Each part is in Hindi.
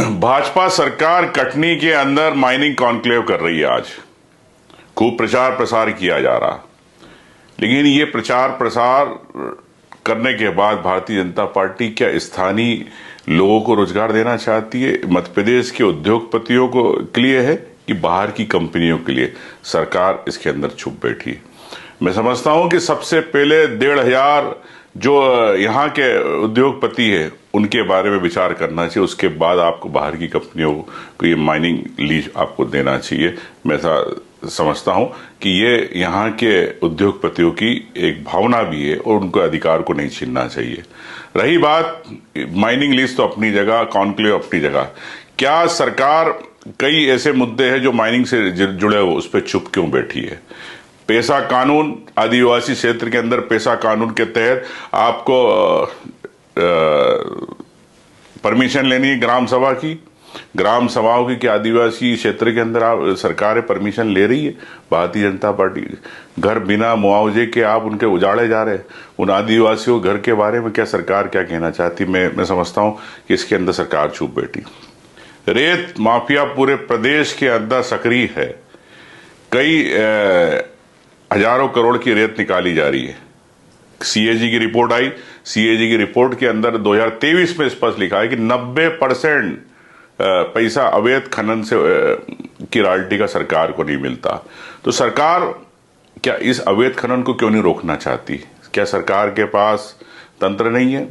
भाजपा सरकार कटनी के अंदर माइनिंग कॉन्क्लेव कर रही है। आज खूब प्रचार प्रसार किया जा रहा, लेकिन ये प्रचार प्रसार करने के बाद भारतीय जनता पार्टी क्या स्थानीय लोगों को रोजगार देना चाहती है? मध्य प्रदेश के उद्योगपतियों को के लिए है कि बाहर की कंपनियों के लिए? सरकार इसके अंदर छुप बैठी है। मैं समझता हूं कि सबसे पहले 1,500 जो यहाँ के उद्योगपति है उनके बारे में विचार करना चाहिए। उसके बाद आपको बाहर की कंपनियों को ये माइनिंग लीज आपको देना चाहिए। मैं ऐसा समझता हूं कि ये यहाँ के उद्योगपतियों की एक भावना भी है और उनको अधिकार को नहीं छीनना चाहिए। रही बात माइनिंग लीज, तो अपनी जगह, कॉन्क्लेव अपनी जगह। क्या सरकार कई ऐसे मुद्दे हैं जो माइनिंग से जुड़े हुए, उस पर चुप क्यों बैठी है? पेशा कानून, आदिवासी क्षेत्र के अंदर पेशा कानून के तहत आपको परमिशन लेनी है ग्राम सभा की। ग्राम सभाओं की कि आदिवासी क्षेत्र के अंदर आप सरकारें परमिशन ले रही है? भारतीय जनता पार्टी घर बिना मुआवजे के आप उनके उजाड़े जा रहे हैं। उन आदिवासियों घर के बारे में क्या सरकार क्या कहना चाहती? मैं समझता हूं कि इसके अंदर सरकार चुप बैठी। रेत माफिया पूरे प्रदेश के अंदर सक्रिय है। कई हजारों करोड़ की रेत निकाली जा रही है। सीएजी की रिपोर्ट आई। सीएजी की रिपोर्ट के अंदर 2023 में स्पष्ट लिखा है कि 90% पैसा अवैध खनन से की रॉयल्टी का सरकार को नहीं मिलता। तो सरकार क्या इस अवैध खनन को क्यों नहीं रोकना चाहती? क्या सरकार के पास तंत्र नहीं है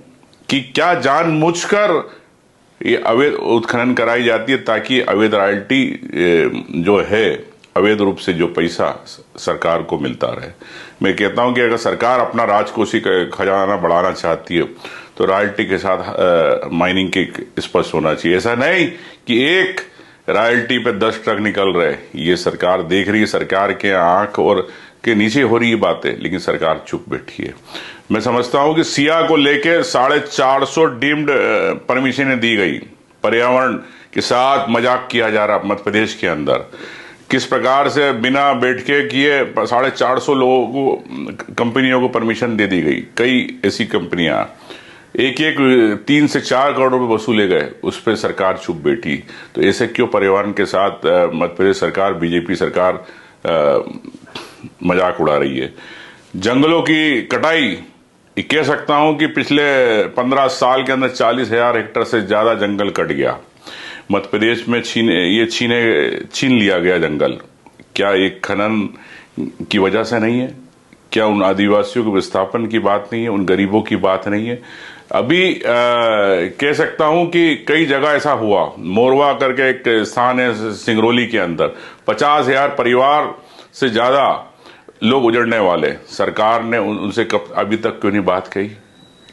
कि क्या जानबूझकर ये अवैध उत्खनन कराई जाती है ताकि अवैध रॉयल्टी जो है, अवैध रूप से जो पैसा सरकार को मिलता रहे? मैं कहता हूं कि अगर सरकार अपना राजकोषीय खजाना बढ़ाना चाहती है तो रॉयल्टी के साथ माइनिंग के स्पष्ट होना चाहिए। ऐसा नहीं कि एक रॉयल्टी पे 10 ट्रक निकल रहे। ये सरकार देख रही है, सरकार के आंख और के नीचे हो रही है बातें, लेकिन सरकार चुप बैठी है। मैं समझता हूं कि सिया को लेके 450 डीम्ड परमिशनें दी गई। पर्यावरण के साथ मजाक किया जा रहा मध्य प्रदेश के अंदर। किस प्रकार से बिना बैठके किए 450 लोगों को, कंपनियों को परमिशन दे दी गई। कई ऐसी कंपनियां एक 3 से 4 करोड़ रुपए वसूले गए, उस पर सरकार चुप बैठी। तो ऐसे क्यों पर्यावरण के साथ मध्य प्रदेश सरकार, बीजेपी सरकार मजाक उड़ा रही है? जंगलों की कटाई, कह सकता हूं कि पिछले 15 साल के अंदर 40,000 हेक्टेयर से ज्यादा जंगल कट गया। मध्य प्रदेश में छीन लिया गया जंगल। क्या एक खनन की वजह से नहीं है? क्या उन आदिवासियों के विस्थापन की बात नहीं है? उन गरीबों की बात नहीं है? अभी कह सकता हूं कि कई जगह ऐसा हुआ। मोरवा करके एक स्थान है सिंगरौली के अंदर, 50,000 परिवार से ज्यादा लोग उजड़ने वाले। सरकार ने उनसे कब अभी तक क्यों नहीं बात कही?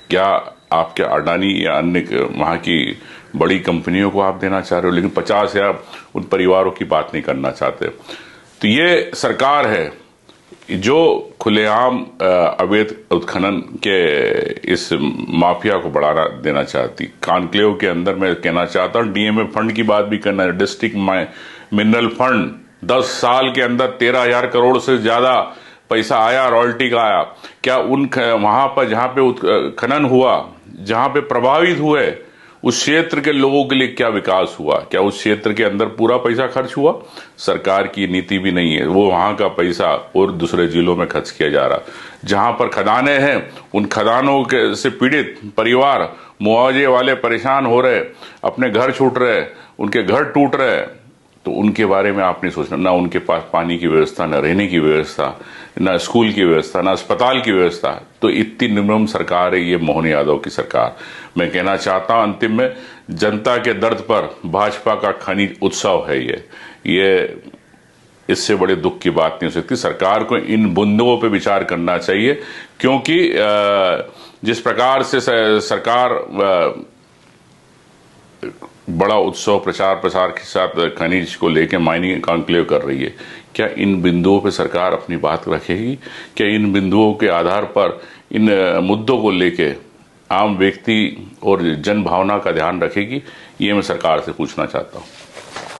क्या आप क्या अडानी या अन्य वहां की बड़ी कंपनियों को आप देना चाह रहे हो, लेकिन 50,000 उन परिवारों की बात नहीं करना चाहते? तो ये सरकार है जो खुलेआम अवैध उत्खनन के इस माफिया को बढ़ावा देना चाहती। कॉन्क्लेव के अंदर मैं कहना चाहता हूं डीएमए फंड की बात भी करना है। डिस्ट्रिक्ट मिनरल फंड 10 साल के अंदर 13,000 करोड़ से ज्यादा पैसा आया, रॉयल्टी का आया। क्या उन वहां पर जहां पे खनन हुआ, जहां पे प्रभावित हुए उस क्षेत्र के लोगों के लिए क्या विकास हुआ? क्या उस क्षेत्र के अंदर पूरा पैसा खर्च हुआ? सरकार की नीति भी नहीं है। वो वहां का पैसा और दूसरे जिलों में खर्च किया जा रहा। जहां पर खदानें हैं, उन खदानों के से पीड़ित परिवार, मुआवजे वाले परेशान हो रहे, अपने घर छूट रहे, उनके घर टूट रहे। तो उनके बारे में आप नहीं सोचना। ना उनके पास पानी की व्यवस्था, ना रहने की व्यवस्था, ना स्कूल की व्यवस्था, ना अस्पताल की व्यवस्था। तो इतनी निर्मम सरकार है ये मोहन यादव की सरकार। मैं कहना चाहता हूं अंतिम में, जनता के दर्द पर भाजपा का खनिज उत्सव है ये इससे बड़े दुख की बात नहीं हो सकती। सरकार को इन बिंदुओं पे विचार करना चाहिए, क्योंकि जिस प्रकार से सरकार बड़ा उत्सव प्रचार प्रसार के साथ खनिज को लेकर माइनिंग कॉन्क्लेव कर रही है, क्या इन बिंदुओं पर सरकार अपनी बात रखेगी? क्या इन बिंदुओं के आधार पर इन मुद्दों को लेकर आम व्यक्ति और जन भावना का ध्यान रखेगी? ये मैं सरकार से पूछना चाहता हूं।